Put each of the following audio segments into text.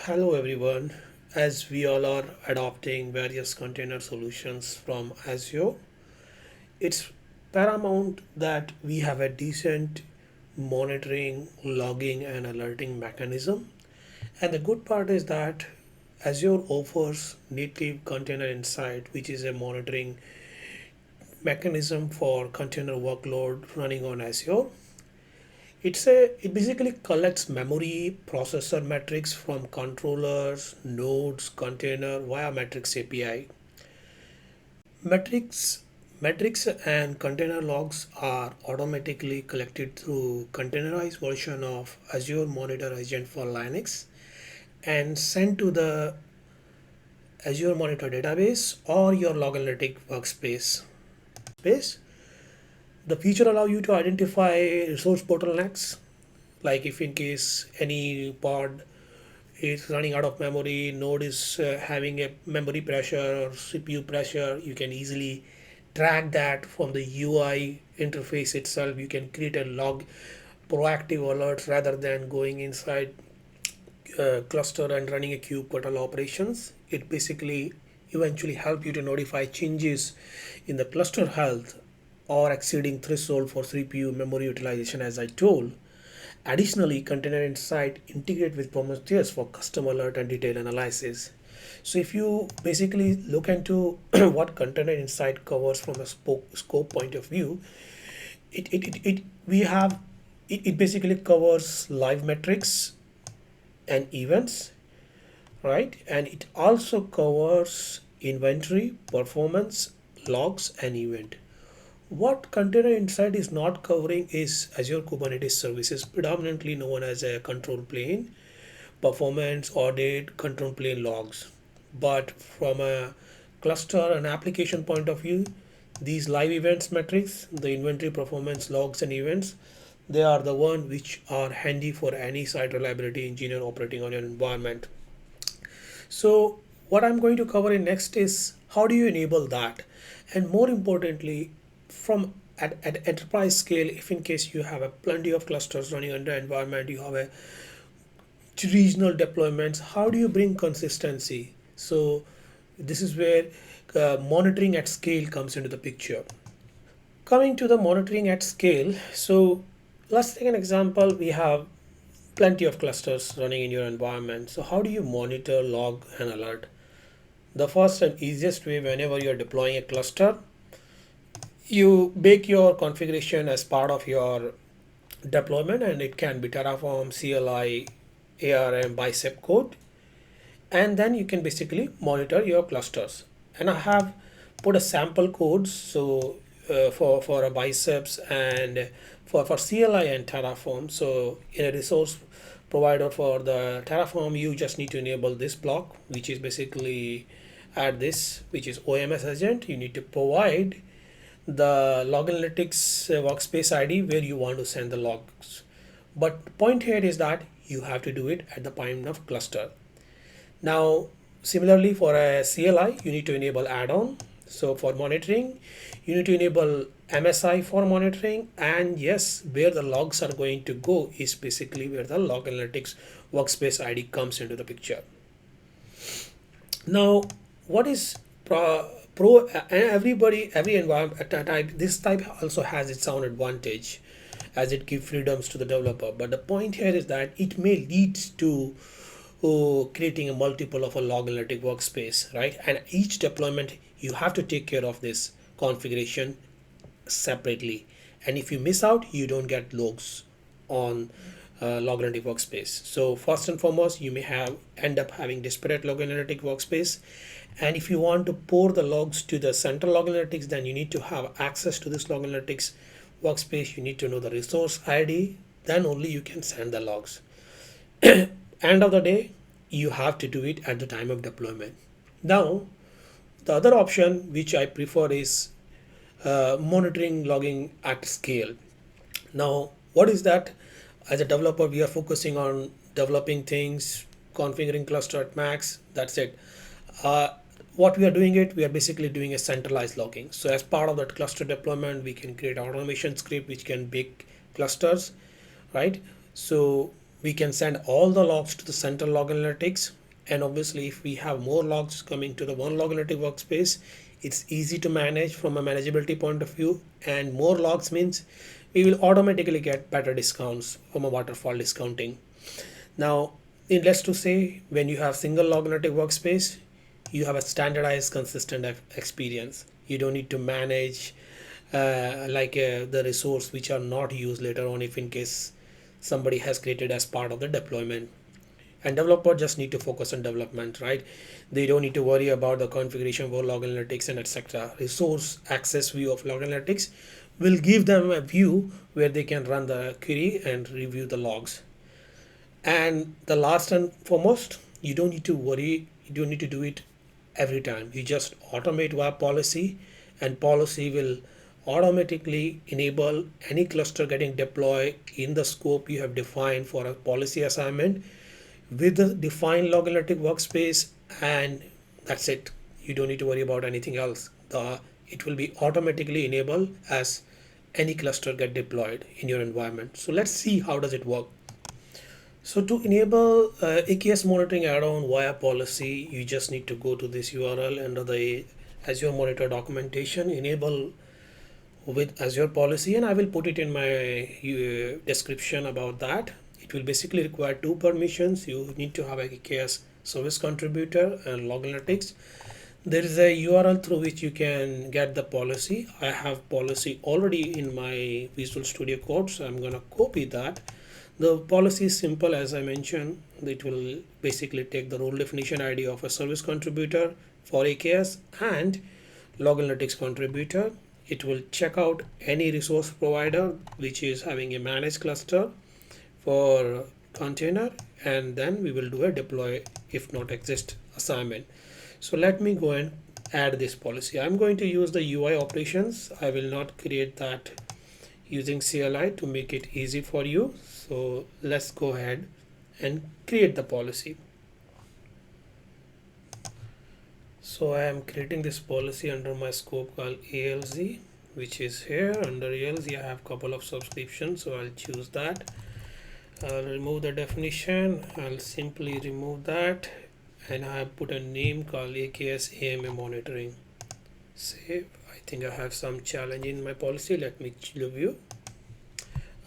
Hello everyone. As we all are adopting various container solutions from Azure, it's paramount that we have a decent monitoring, logging, and alerting mechanism. And the good part is that Azure offers native container insight, which is a monitoring mechanism for container workload running on Azure. It basically collects memory processor metrics from controllers, nodes, container via metrics API. Metrics metrics and container logs are automatically collected through containerized version of Azure Monitor Agent for Linux and sent to the Azure Monitor database or your log analytic workspace. The feature allow you to identify resource bottlenecks, like if in case any pod is running out of memory, node is having a memory pressure or CPU pressure, you can easily track that from the UI interface itself. You can create a log proactive alerts rather than going inside cluster and running a kubectl operations. It basically eventually help you to notify changes in the cluster health or exceeding threshold for CPU memory utilization, as I told. Additionally, Container Insight integrate with Prometheus for custom alert and detailed analysis. So if you basically look into what Container Insight covers from a scope point of view, it we have it basically covers live metrics and events, right? And it also covers inventory, performance, logs, and event. What Container Insight is not covering is Azure Kubernetes services, predominantly known as a control plane, performance, audit, control plane logs. But from a cluster and application point of view, these live events metrics, the inventory performance logs and events, they are the one which are handy for any site reliability engineer operating on your environment. So what I'm going to cover in next is how do you enable that? And more importantly, from at enterprise scale, if in case you have a plenty of clusters running under environment, you have a regional deployments, how do you bring consistency? So this is where monitoring at scale comes into the picture. Coming to the monitoring at scale, so let's take an example. We have plenty of clusters running in your environment. So how do you monitor, log, and alert? The first and easiest way, whenever you're deploying a cluster, you bake your configuration as part of your deployment, and it can be Terraform, CLI, ARM, bicep code, and then you can basically monitor your clusters. And I have put a sample codes, so for a biceps and for CLI and Terraform. So in a resource provider for the Terraform, you just need to enable this block, which is basically add this, which is OMS agent. You need to provide the log analytics workspace ID where you want to send the logs. But the point here is that you have to do it at the point of cluster. Now, similarly for a CLI, you need to enable add-on. So for monitoring, you need to enable MSI for monitoring. And yes, where the logs are going to go is basically where the log analytics workspace ID comes into the picture. Now, what is every environment type, this type also has its own advantage as it gives freedoms to the developer. But the point here is that it may lead to creating a multiple of a log analytic workspace, right? And each deployment you have to take care of this configuration separately. And if you miss out, you don't get logs on log analytic workspace. So first and foremost, you may have end up having disparate log analytic workspace. And if you want to pour the logs to the central log analytics, then you need to have access to this log analytics workspace. You need to know the resource ID, then only you can send the logs. End of the day, you have to do it at the time of deployment. Now, the other option which I prefer is monitoring logging at scale. Now, what is that? As a developer, we are focusing on developing things, configuring cluster at max. That's it. Uh, what we are doing it, we are basically doing a centralized logging. So as part of that cluster deployment, we can create automation script which can bake clusters, right? So We can send all the logs to the central log analytics. And obviously, if we have more logs coming to the one log analytic workspace, it's easy to manage from a manageability point of view. And more logs means we will automatically get better discounts from a waterfall discounting. Now, needless to say, when you have single log analytic workspace, you have a standardized, consistent experience. You don't need to manage the resource which are not used later on if in case somebody has created as part of the deployment. And developer just need to focus on development, right? They don't need to worry about the configuration for log analytics and etc. Resource access view of log analytics will give them a view where they can run the query and review the logs. And the last and foremost, you don't need to worry, you don't need to do it every time. You just automate via policy, and policy will automatically enable any cluster getting deployed in the scope you have defined for a policy assignment with the defined log analytic workspace, and that's it. You don't need to worry about anything else. It will be automatically enabled as any cluster get deployed in your environment. So let's see how does it work. So to enable AKS monitoring add-on via policy, you just need to go to this URL under the Azure Monitor documentation, enable with Azure policy, and I will put it in my description about that. It will basically require two permissions. You need to have a AKS service contributor and log analytics. There is a URL through which you can get the policy. I have policy already in my Visual Studio Code, so I'm going to copy that. The policy is simple, as I mentioned. It will basically take the role definition ID of a service contributor for AKS and log analytics contributor. It will check out any resource provider which is having a managed cluster for container, and then we will do a deploy if not exist assignment. So let me go and add this policy. I'm going to use the UI operations. I will not create that using CLI to make it easy for you. So let's go ahead and create the policy. So I am creating this policy under my scope called ALZ, which is here. Under ALZ I have a couple of subscriptions, so I'll choose that. I'll remove the definition. I'll simply remove that, and I have put a name called AKS AMA monitoring. Save. I think I have some challenge in my policy. Let me review.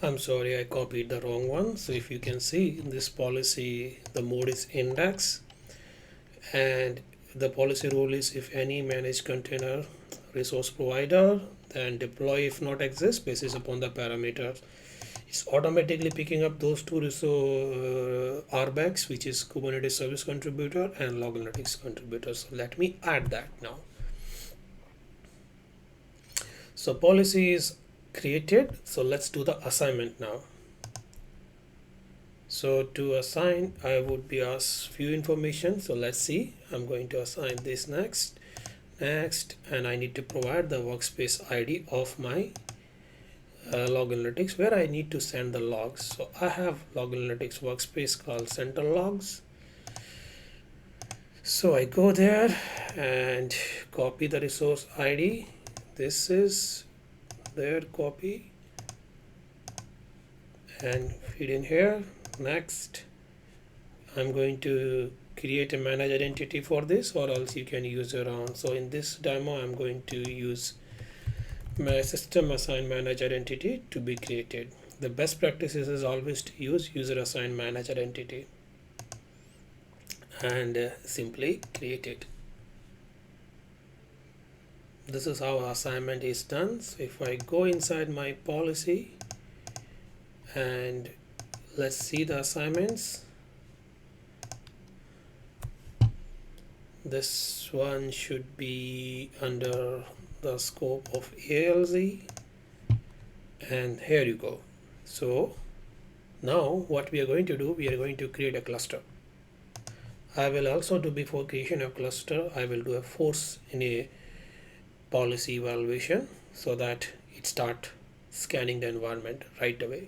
I'm sorry, I copied the wrong one. So if you can see in this policy, the mode is index, and the policy rule is if any managed container resource provider, then deploy if not exist basis upon the parameters. It's automatically picking up those two RBACs, which is Kubernetes service contributor and log analytics contributor. So let me add that now. So policy is created. So let's do the assignment now. So to assign, I would be asked few information. So let's see. I'm going to assign this next, and I need to provide the workspace ID of my log analytics where I need to send the logs. So I have log analytics workspace called central logs. So I go there and copy the resource ID. This is there, copy and feed in here. Next, I'm going to create a manage identity for this, or else you can use your own. So in this demo, I'm going to use my system assign manage identity to be created. The best practices is always to use user assign manage identity and simply create it. This is how assignment is done. So if I go inside my policy and let's see the assignments, this one should be under the scope of ALZ, and here you go. So now what we are going to do, we are going to create a cluster. I will also do, before creation of cluster, I will do a force in a policy evaluation so that it start scanning the environment right away.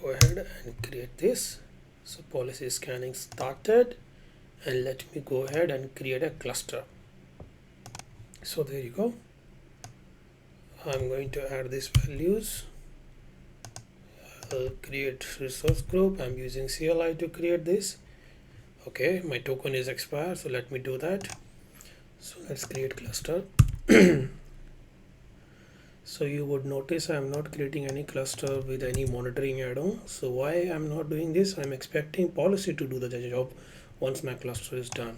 Go ahead and create this. So policy scanning started, and let me go ahead and create a cluster. So there you go. I'm going to add these values. I'll create resource group. I'm using CLI to create this. Okay, my token is expired, so let me do that. So let's create cluster. So you would notice I'm not creating any cluster with any monitoring add-on. So why I'm not doing this? I'm expecting policy to do the job once my cluster is done.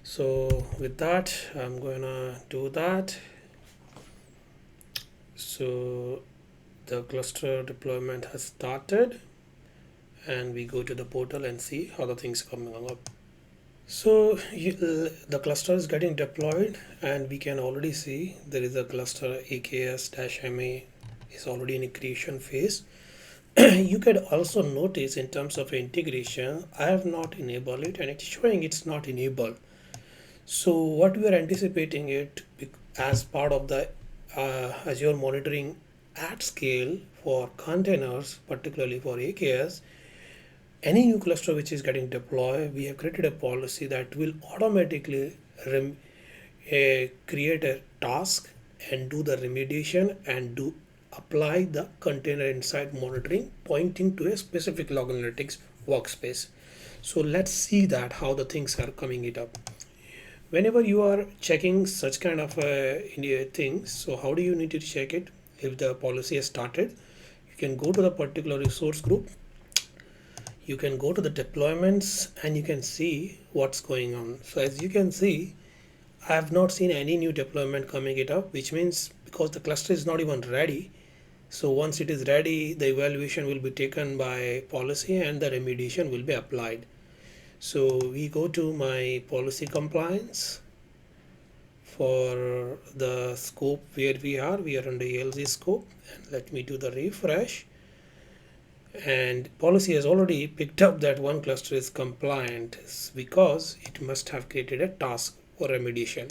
So with that, I'm gonna do that. So the cluster deployment has started, and we go to the portal and see how the things coming up. So the cluster is getting deployed, and we can already see there is a cluster AKS-MA is already in a creation phase. You can also notice in terms of integration, I have not enabled it, and it's showing it's not enabled. So what we are anticipating it as part of the Azure monitoring at scale for containers, particularly for AKS, any new cluster which is getting deployed, we have created a policy that will automatically create a task and do the remediation and do apply the container inside monitoring pointing to a specific log analytics workspace. So let's see that how the things are coming it up. Whenever you are checking such kind of things, so how do you need to check it? If the policy has started, you can go to the particular resource group, you can go to the deployments, and you can see what's going on. So as you can see, I have not seen any new deployment coming it up, which means because the cluster is not even ready. So once it is ready, the evaluation will be taken by policy and the remediation will be applied. So we go to my policy compliance for the scope where we are under ELZ scope, and let me do the refresh. And policy has already picked up that one cluster is compliant because it must have created a task for remediation.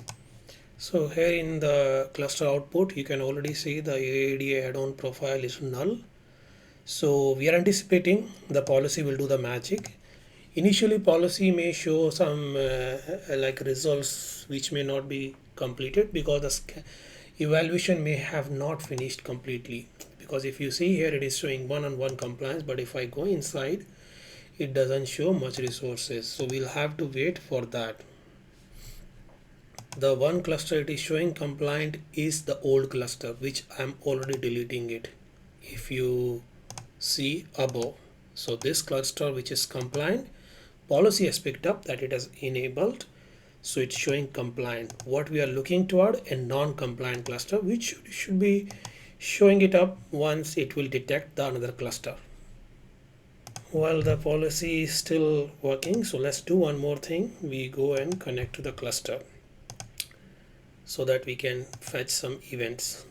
So here in the cluster output, you can already see the AADA add-on profile is null. So we are anticipating the policy will do the magic. Initially, policy may show some like results which may not be completed because the evaluation may have not finished completely. Because if you see here, it is showing one-on-one compliance, but if I go inside, it doesn't show much resources. So we'll have to wait for that. The one cluster it is showing compliant is the old cluster, which I'm already deleting it. If you see above, so this cluster which is compliant, policy has picked up that it has enabled, so it's showing compliant. What we are looking toward a non-compliant cluster, which should be showing it up once it will detect the another cluster. While the policy is still working, so let's do one more thing. We go and connect to the cluster so that we can fetch some events.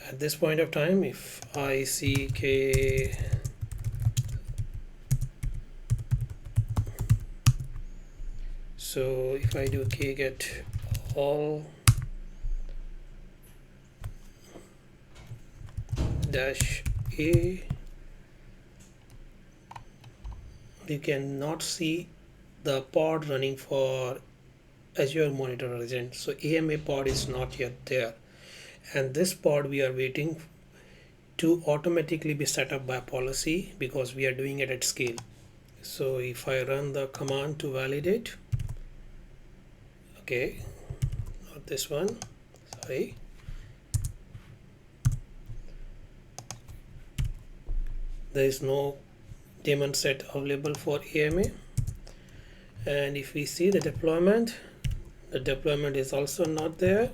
At this point of time, if I see K, so if I do K get all dash A, we cannot see the pod running for Azure Monitor Agent. So AMA pod is not yet there, and this pod we are waiting to automatically be set up by policy because we are doing it at scale. So if I run the command to validate, okay, not this one, sorry, there is no daemon set available for AMA. And if we see the deployment is also not there.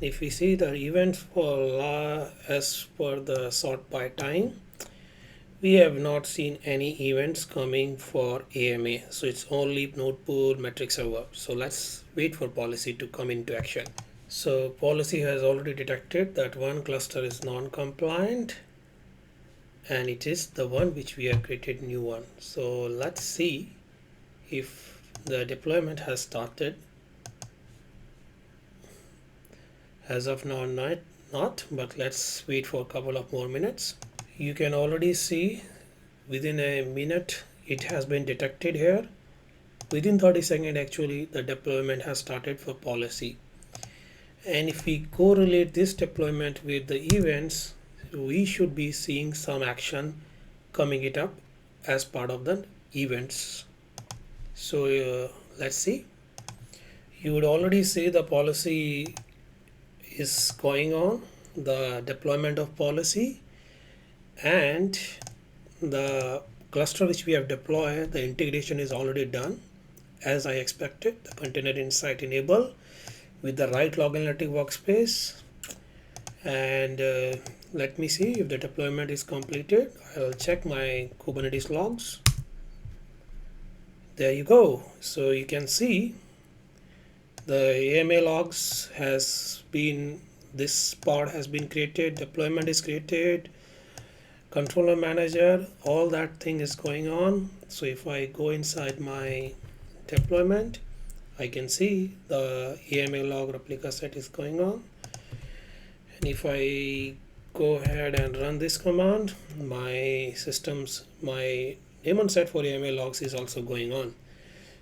If we see the events for as per the sort by time, we have not seen any events coming for AMA. So it's only node pool metric server. So let's wait for policy to come into action. So policy has already detected that one cluster is non-compliant, and it is the one which we have created new one. So let's see if the deployment has started. As of now, not, but let's wait for a couple of more minutes. You can already see within a minute it has been detected here. Within 30 seconds, actually, the deployment has started for policy. And if we correlate this deployment with the events, we should be seeing some action coming it up as part of the events. So let's see. You would already see the policy is going on, the deployment of policy, and the cluster which we have deployed, the integration is already done as I expected. The container insight enable with the right log analytic workspace. And let me see if the deployment is completed. I'll check my Kubernetes logs. There you go. So you can see the AMA logs has been, this pod has been created, deployment is created, controller manager, all that thing is going on. So if I go inside my deployment, I can see the AMA log replica set is going on. And if I go ahead and run this command, my systems, my daemon set for AMA logs is also going on.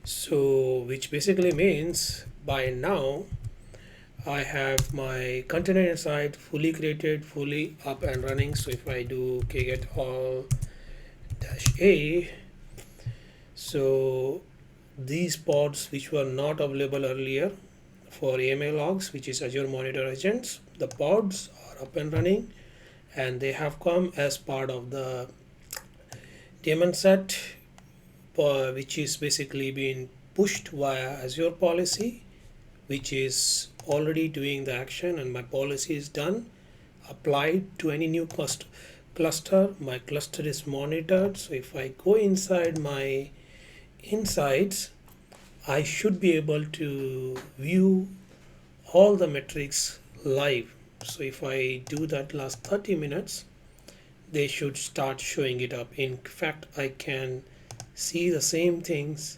So which basically means by now I have my container inside fully created, fully up and running. So if I do kget all -a, so these pods which were not available earlier for AMA logs, which is Azure Monitor Agents, the pods are up and running, and they have come as part of the daemon set, which is basically being pushed via Azure policy, which is already doing the action, and my policy is done, applied to any new cluster. My cluster is monitored. So if I go inside my insights, I should be able to view all the metrics live. So if I do that last 30 minutes, they should start showing it up. In fact, I can see the same things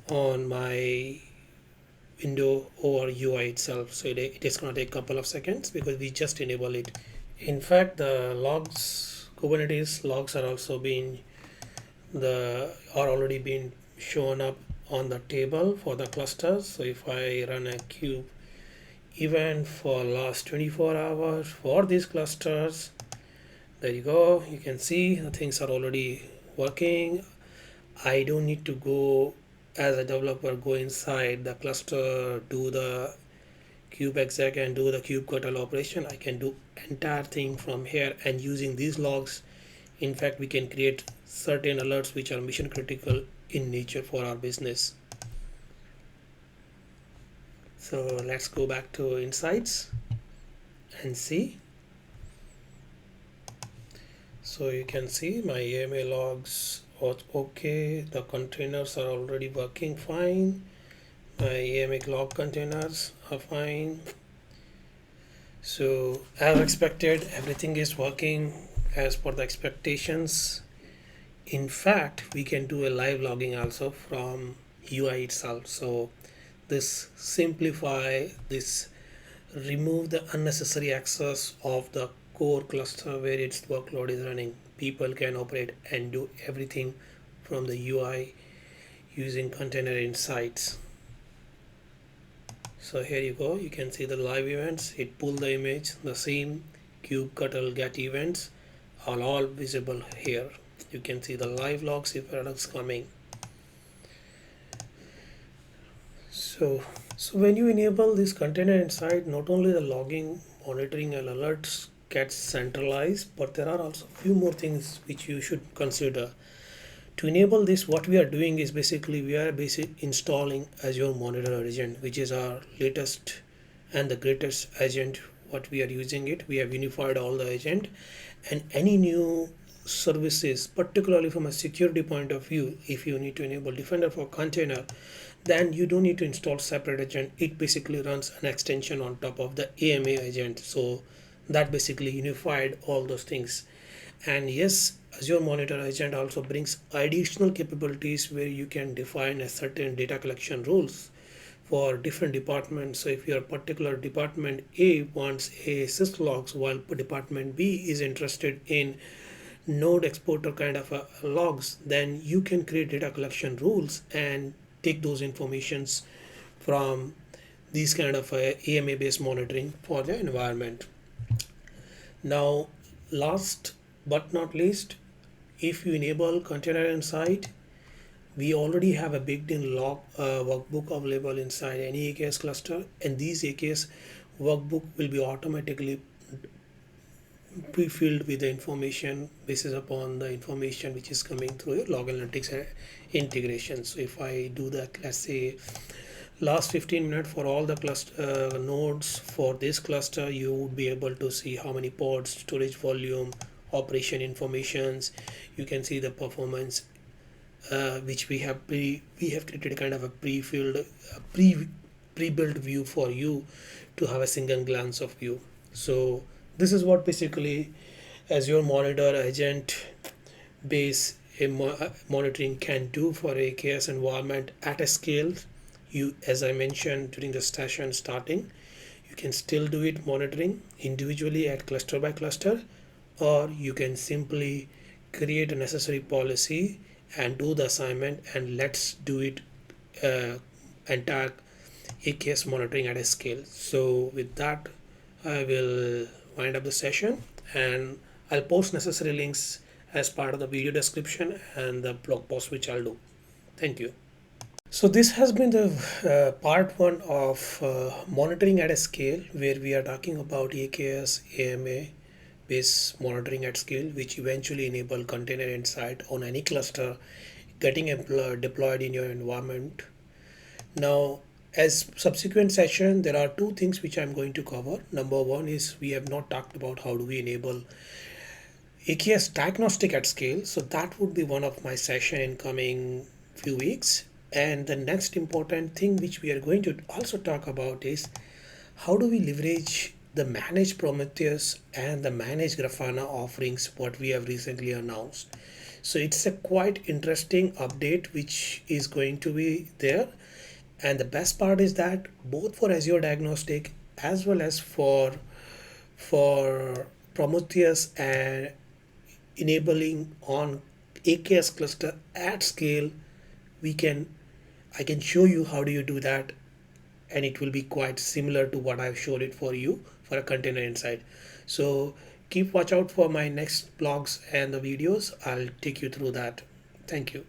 on my window or UI itself. So it is going to take a couple of seconds because we just enable it. In fact, the logs, Kubernetes logs are also being already being shown up on the table for the clusters. So if I run a kube event for last 24 hours for these clusters, there you go. You can see the things are already working. I don't need to go as a developer, go inside the cluster, do the kube exec and do the kubectl operation. I can do entire thing from here, and using these logs, in fact, we can create certain alerts which are mission critical in nature for our business. So let's go back to insights and see. So you can see my AMA logs are okay. The containers are already working fine. My AMA log containers are fine. So as expected, everything is working as per the expectations. In fact, we can do a live logging also from UI itself. So this simplify this, remove the unnecessary access of the core cluster where its workload is running. People can operate and do everything from the UI using container insights. So here you go, you can see the live events. It pulled the image, the same kubectl get events are all visible here. You can see the live logs if products coming. So when you enable this container inside, not only the logging, monitoring and alerts gets centralized, but there are also a few more things which you should consider. To enable this, what we are doing is basically we are installing Azure Monitor Agent, which is our latest and the greatest agent. What we are using it, we have unified all the agent, and any new services, particularly from a security point of view, if you need to enable Defender for container, then you don't need to install separate agent. It basically runs an extension on top of the AMA agent. So that basically unified all those things. And yes, Azure Monitor Agent also brings additional capabilities where you can define a certain data collection rules for different departments. So if your particular department A wants a syslogs while department B is interested in node exporter kind of logs, then you can create data collection rules and take those informations from these kind of AMA based monitoring for the environment. Now, last but not least, if you enable container inside, we already have a built-in log workbook available inside any AKS cluster, and these AKS workbook will be automatically pre-filled with the information based upon the information which is coming through your log analytics integration. So if I do that, let's say last 15 minutes for all the cluster nodes for this cluster, you would be able to see how many pods, storage volume, operation informations. You can see the performance which we have created a kind of a pre-filled pre-built view for you to have a single glance of view. So this is what basically Azure Monitor agent based monitoring can do for AKS environment at a scale. You, as I mentioned during the session starting, you can still do it monitoring individually at cluster by cluster, or you can simply create a necessary policy and do the assignment, and let's do it entire AKS monitoring at a scale. So with that, I will wind up the session, and I'll post necessary links as part of the video description and the blog post which I'll do. Thank you. So this has been the part one of monitoring at a scale, where we are talking about AKS AMA based monitoring at scale, which eventually enable container insight on any cluster getting deployed in your environment. Now, as subsequent session, there are two things which I'm going to cover. Number one is we have not talked about how do we enable AKS diagnostic at scale. So that would be one of my session in coming few weeks. And the next important thing which we are going to also talk about is how do we leverage the managed Prometheus and the managed Grafana offerings what we have recently announced. So it's a quite interesting update which is going to be there. And the best part is that both for Azure Diagnostic as well as for Prometheus and enabling on AKS cluster at scale, we can I can show you how do you do that, and it will be quite similar to what I've showed it for you for a container inside. So keep watch out for my next blogs and the videos. I'll take you through that. Thank you.